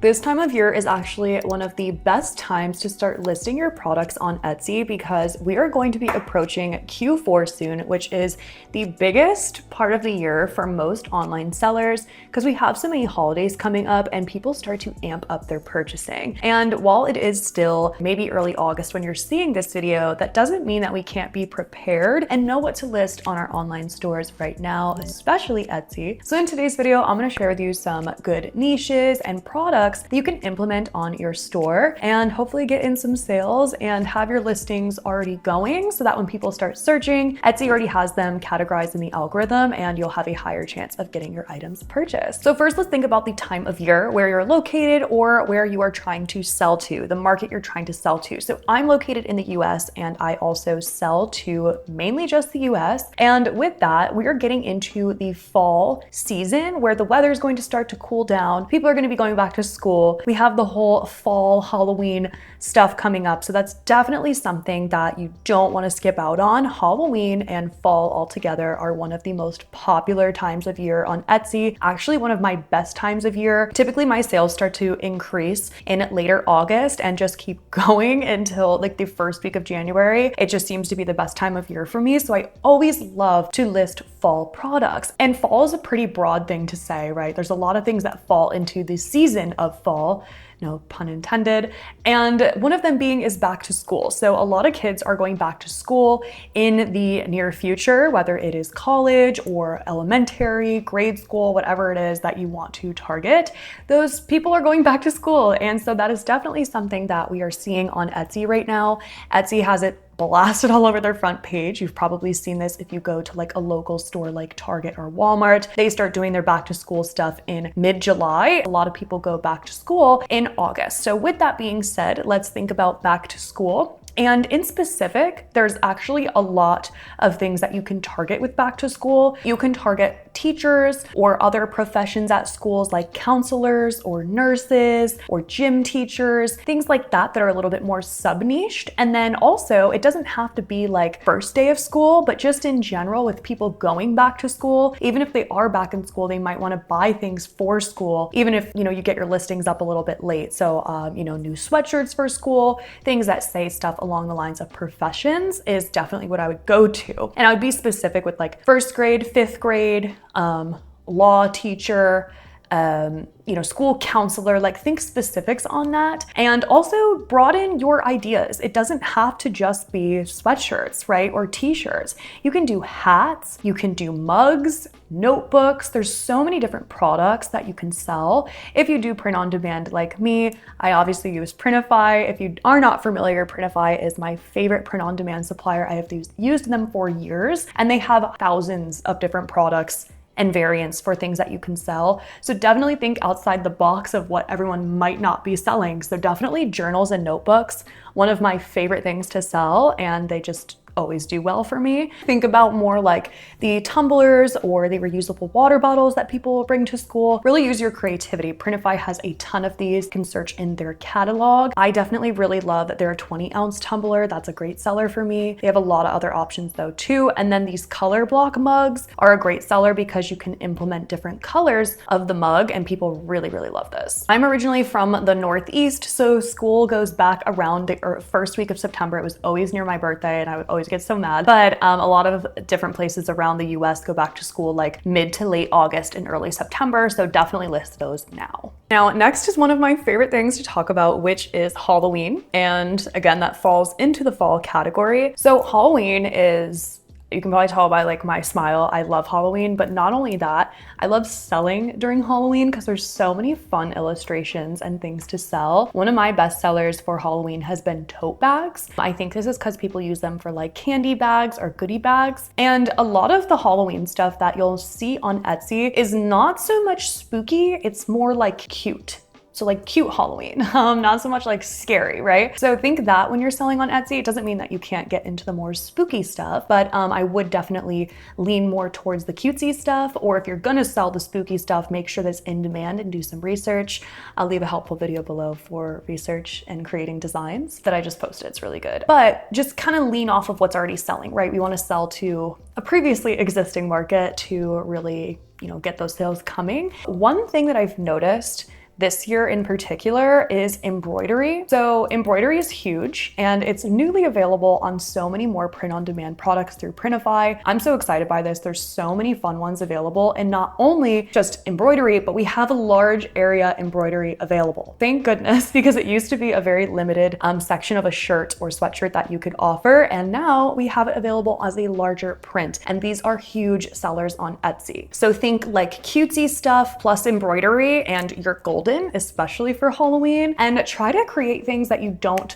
This time of year is actually one of the best times to start listing your products on Etsy because we are going to be approaching Q4 soon, which is the biggest part of the year for most online sellers because we have so many holidays coming up and people start to amp up their purchasing. And while it is still maybe early August when you're seeing this video, that doesn't mean that we can't be prepared and know what to list on our online stores right now, especially Etsy. So in today's video, I'm going to share with you some good niches and products that you can implement on your store and hopefully get in some sales and have your listings already going so that when people start searching, Etsy already has them categorized in the algorithm and you'll have a higher chance of getting your items purchased. So first, let's think about the time of year where you're located or where you are trying to sell to, the market you're trying to sell to. So I'm located in the US and I also sell to mainly just the US. And with that, we are getting into the fall season where the weather is going to start to cool down. People are going to be going back to school. We have the whole fall Halloween stuff coming up. So that's definitely something that you don't want to skip out on. Halloween and fall altogether are one of the most popular times of year on Etsy. Actually, one of my best times of year. Typically my sales start to increase in later August and just keep going until like the first week of January. It just seems to be the best time of year for me. So I always love to list fall products. And fall is a pretty broad thing to say, right? There's a lot of things that fall into the season of fall, no pun intended. And one of them being is back to school. So a lot of kids are going back to school in the near future, whether it is college or elementary, grade school, whatever it is that you want to target. Those people are going back to school. And so that is definitely something that we are seeing on Etsy right now. Etsy has it blasted all over their front page. You've probably seen this if you go to like a local store like Target or Walmart. They start doing their back to school stuff in mid-July. A lot of people go back to school in August. So with that being said, let's think about back to school. And in specific, there's actually a lot of things that you can target with back to school. You can target teachers or other professions at schools like counselors or nurses or gym teachers, things like that that are a little bit more sub-niched. And then also, it doesn't have to be like first day of school, but just in general with people going back to school, even if they are back in school, they might want to buy things for school, even if, you get your listings up a little bit late. So, new sweatshirts for school, things that say stuff along the lines of professions is definitely what I would go to. And I would be specific with like first grade, fifth grade, law teacher, school counselor, like think specifics on that and also broaden your ideas. It doesn't have to just be sweatshirts, right? Or t-shirts. You can do hats, you can do mugs, notebooks. There's so many different products that you can sell. If you do print on demand like me, I obviously use Printify. If you are not familiar, Printify is my favorite print on demand supplier. I have used them for years and they have thousands of different products and variants for things that you can sell. So definitely think outside the box of what everyone might not be selling. So definitely journals and notebooks, one of my favorite things to sell, and they just always do well for me. Think about more like the tumblers or the reusable water bottles that people will bring to school. Really use your creativity. Printify has a ton of these. You can search in their catalog. I definitely really love their 20-ounce tumbler. That's a great seller for me. They have a lot of other options though too. And then these color block mugs are a great seller because you can implement different colors of the mug and people really, really love this. I'm originally from the Northeast, so school goes back around the first week of September. It was always near my birthday and I would always get so mad. But a lot of different places around the US go back to school like mid to late August and early September. So definitely list those now. Now, next is one of my favorite things to talk about, which is Halloween. And again, that falls into the fall category. So Halloween is, you can probably tell by like my smile, I love Halloween, but not only that, I love selling during Halloween because there's so many fun illustrations and things to sell. One of my best sellers for Halloween has been tote bags. I think this is because people use them for like candy bags or goodie bags. And a lot of the Halloween stuff that you'll see on Etsy is not so much spooky, it's more like cute. So like cute Halloween, not so much like scary, right? So think that when you're selling on Etsy, it doesn't mean that you can't get into the more spooky stuff, but I would definitely lean more towards the cutesy stuff, or if you're gonna sell the spooky stuff, make sure that's in demand and do some research. I'll leave a helpful video below for research and creating designs that I just posted, it's really good. But just kind of lean off of what's already selling, right? We wanna sell to a previously existing market to really, get those sales coming. One thing that I've noticed this year in particular is embroidery. So embroidery is huge and it's newly available on so many more print-on-demand products through Printify. I'm so excited by this. There's so many fun ones available, and not only just embroidery, but we have a large area embroidery available. Thank goodness, because it used to be a very limited section of a shirt or sweatshirt that you could offer, and now we have it available as a larger print, and these are huge sellers on Etsy. So think like cutesy stuff plus embroidery, and you're golden, especially for Halloween. And try to create things that you don't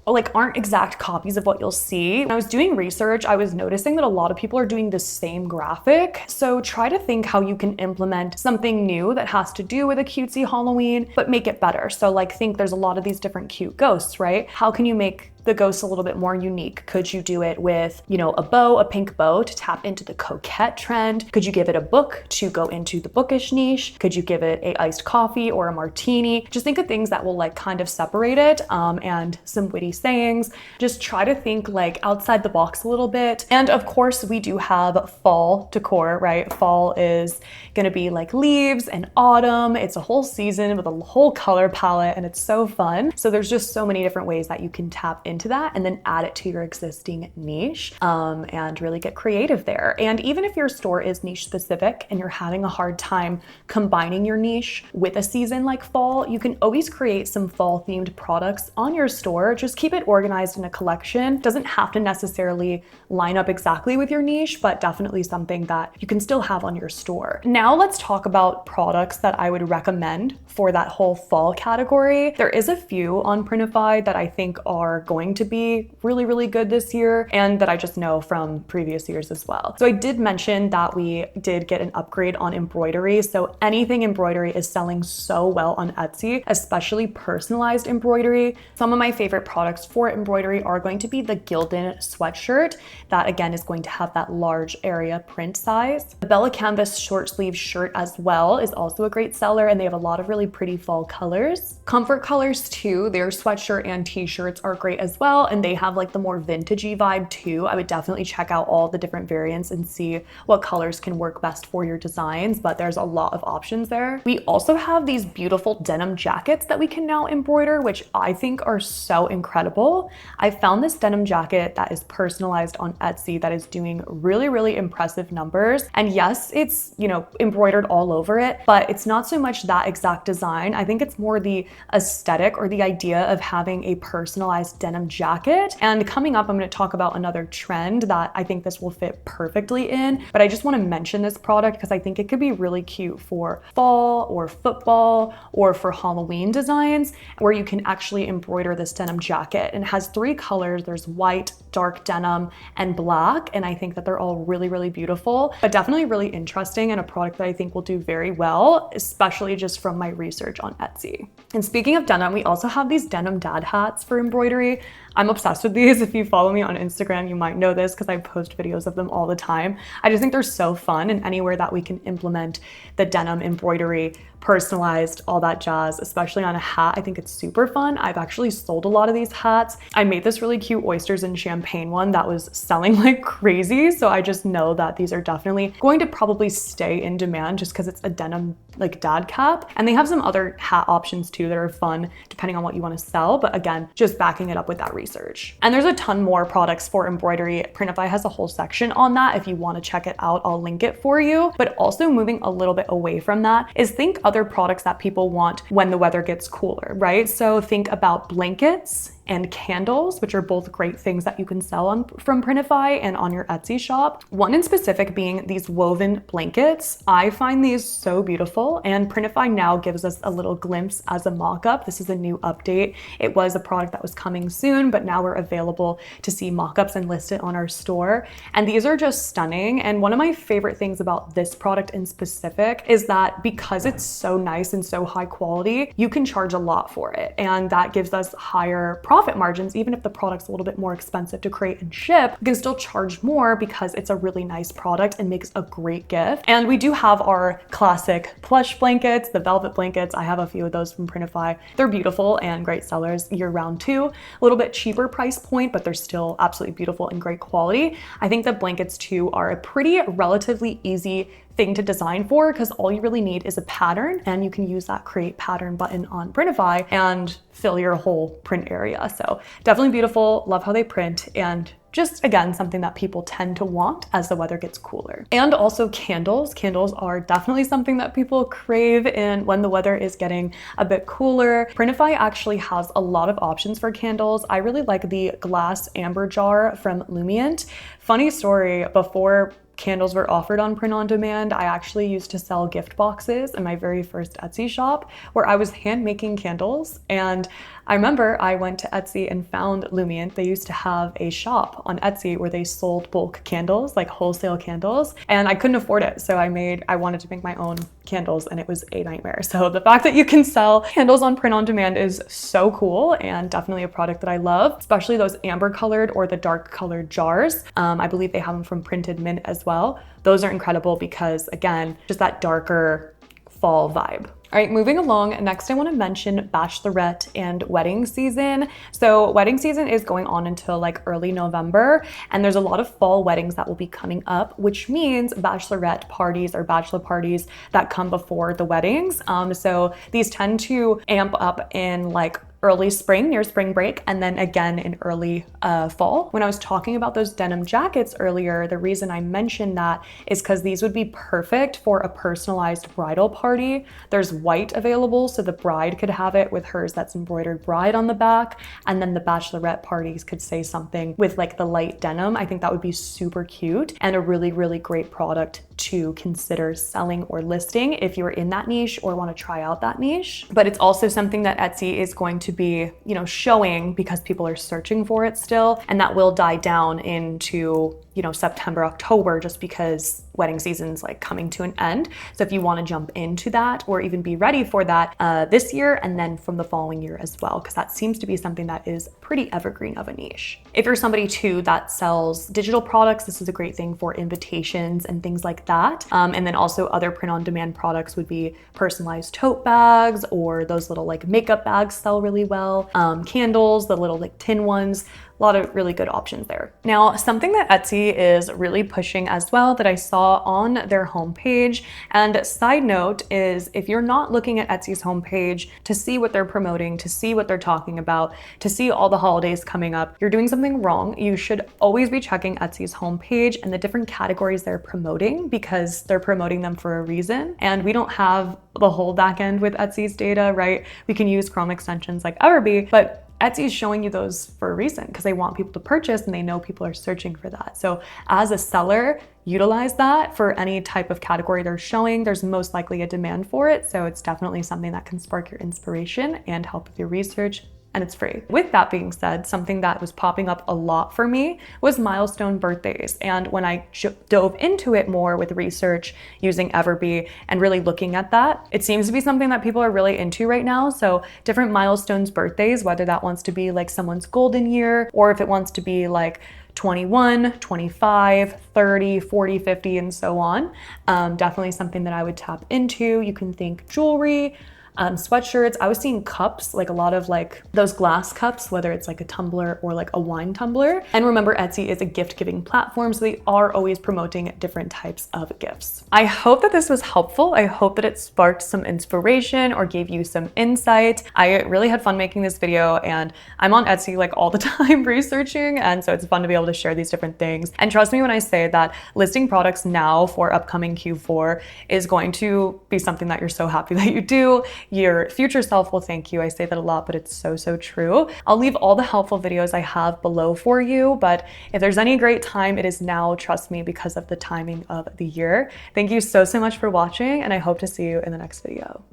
aren't exact copies of what you'll see. When I was doing research, I was noticing that a lot of people are doing the same graphic. So try to think how you can implement something new that has to do with a cutesy Halloween, but make it better. So like think there's a lot of these different cute ghosts, right? How can you make the ghost a little bit more unique? Could you do it with, you know, a bow, a pink bow to tap into the coquette trend? Could you give it a book to go into the bookish niche? Could you give it a iced coffee or a martini? Just think of things that will like kind of separate it, and some witty sayings. Just try to think like outside the box a little bit. And of course we do have fall decor, right? Fall is gonna be like leaves and autumn. It's a whole season with a whole color palette, and it's so fun. So there's just so many different ways that you can tap into that and then add it to your existing niche, and really get creative there. And even if your store is niche specific and you're having a hard time combining your niche with a season like fall, you can always create some fall themed products on your store. Just keep it organized in a collection. Doesn't have to necessarily line up exactly with your niche, but definitely something that you can still have on your store. Now let's talk about products that I would recommend for that whole fall category. There is a few on Printify that I think are going to be really, really good this year, and that I just know from previous years as well. So I did mention that we did get an upgrade on embroidery. So anything embroidery is selling so well on Etsy, especially personalized embroidery. Some of my favorite products for embroidery are going to be the Gildan sweatshirt. That again is going to have that large area print size. The Bella Canvas short sleeve shirt as well is also a great seller, and they have a lot of really pretty fall colors. Comfort Colors too, their sweatshirt and t-shirts are great as well, and they have like the more vintagey vibe too. I would definitely check out all the different variants and see what colors can work best for your designs, but there's a lot of options there. We also have these beautiful denim jackets that we can now embroider, which I think are so incredible. I found this denim jacket that is personalized on Etsy that is doing really, really impressive numbers. And yes, it's, you know, embroidered all over it, but it's not so much that exact design. I think it's more the aesthetic or the idea of having a personalized denim jacket. And coming up, I'm going to talk about another trend that I think this will fit perfectly in, but I just want to mention this product because I think it could be really cute for fall or football or for Halloween designs, where you can actually embroider this denim jacket. And it has 3 colors. There's white, dark denim, and black. And I think that they're all really, really beautiful, but definitely really interesting, and a product that I think will do very well, especially just from my research on Etsy. And speaking of denim, we also have these denim dad hats for embroidery. I'm obsessed with these. If you follow me on Instagram, you might know this because I post videos of them all the time. I just think they're so fun, and anywhere that we can implement the denim embroidery, personalized, all that jazz, especially on a hat, I think it's super fun. I've actually sold a lot of these hats. I made this really cute oysters and champagne one that was selling like crazy. So I just know that these are definitely going to probably stay in demand just because it's a denim like dad cap. And they have some other hat options too that are fun depending on what you want to sell. But again, just backing it up with that research. And there's a ton more products for embroidery. Printify has a whole section on that. If you want to check it out, I'll link it for you. But also moving a little bit away from that is think other products that people want when the weather gets cooler, right? So think about blankets and candles, which are both great things that you can sell on from Printify and on your Etsy shop. One in specific being these woven blankets. I find these so beautiful, and Printify now gives us a little glimpse as a mock-up. This is a new update. It was a product that was coming soon, but now we're available to see mock-ups and list it on our store. And these are just stunning. And one of my favorite things about this product in specific is that because it's so nice and so high quality, you can charge a lot for it. And that gives us higher profit margins. Even if the product's a little bit more expensive to create and ship, you can still charge more because it's a really nice product and makes a great gift. And we do have our classic plush blankets, the velvet blankets. I have a few of those from Printify. They're beautiful and great sellers year round too. A little bit cheaper price point, but they're still absolutely beautiful and great quality. I think the blankets too are a pretty relatively easy thing to design for, because all you really need is a pattern, and you can use that create pattern button on Printify and fill your whole print area. So definitely beautiful. Love how they print, and just again, something that people tend to want as the weather gets cooler. And also candles. Candles are definitely something that people crave in when the weather is getting a bit cooler. Printify actually has a lot of options for candles. I really like the glass amber jar from Lumient. Funny story, before candles were offered on print on demand, I actually used to sell gift boxes in my very first Etsy shop where I was hand making candles. And I remember I went to Etsy and found Lumient. They used to have a shop on Etsy where they sold bulk candles, like wholesale candles, and I couldn't afford it. So I wanted to make my own candles, and it was a nightmare. So the fact that you can sell candles on print on demand is so cool, and definitely a product that I love, especially those amber colored or the dark colored jars. I believe they have them from Printed Mint as well. Those are incredible because, again, just that darker fall vibe. All right, moving along, next I want to mention Bachelorette and wedding season. So wedding season is going on until like early November, and there's a lot of fall weddings that will be coming up, which means bachelorette parties or bachelor parties that come before the weddings. So these tend to amp up in like early spring, near spring break, and then again in early fall. When I was talking about those denim jackets earlier, the reason I mentioned that is because these would be perfect for a personalized bridal party. There's white available, so the bride could have it with hers that's embroidered bride on the back, and then the bachelorette parties could say something with like the light denim. I think that would be super cute and a really, really great product to consider selling or listing if you're in that niche or want to try out that niche. But it's also something that Etsy is going to be, showing because people are searching for it still, and that will die down into, September, October, just because wedding season's like coming to an end. So if you want to jump into that or even be ready for that this year and then from the following year as well, because that seems to be something that is pretty evergreen of a niche. If you're somebody too that sells digital products, this is a great thing for invitations and things like that. And then also other print on demand products would be personalized tote bags, or those little like makeup bags sell really well. Candles, the little like tin ones. A lot of really good options there. Now, something that Etsy is really pushing as well that I saw on their homepage, and side note is if you're not looking at Etsy's homepage to see what they're promoting, to see what they're talking about, to see all the holidays coming up, you're doing something wrong. You should always be checking Etsy's homepage and the different categories they're promoting, because they're promoting them for a reason. And we don't have the whole back end with Etsy's data, right? We can use Chrome extensions like Embroidery, but Etsy is showing you those for a reason, because they want people to purchase and they know people are searching for that. So as a seller, utilize that for any type of category they're showing. There's most likely a demand for it. So it's definitely something that can spark your inspiration and help with your research, and it's free. With that being said, something that was popping up a lot for me was milestone birthdays. And when I dove into it more with research using Everbee and really looking at that, it seems to be something that people are really into right now. So different milestones birthdays, whether that wants to be like someone's golden year, or if it wants to be like 21, 25, 30, 40, 50, and so on. Definitely something that I would tap into. You can think jewelry, sweatshirts. I was seeing cups, like a lot of like those glass cups, whether it's like a tumbler or like a wine tumbler. And remember, Etsy is a gift giving platform, so they are always promoting different types of gifts. I hope that this was helpful. I hope that it sparked some inspiration or gave you some insight. I really had fun making this video, and I'm on Etsy like all the time researching, and so it's fun to be able to share these different things. And trust me when I say that listing products now for upcoming Q4 is going to be something that you're so happy that you do. Your future self will thank you. I say that a lot, but it's so, so true. I'll leave all the helpful videos I have below for you, but if there's any great time, it is now, trust me, because of the timing of the year. Thank you so, so much for watching, and I hope to see you in the next video.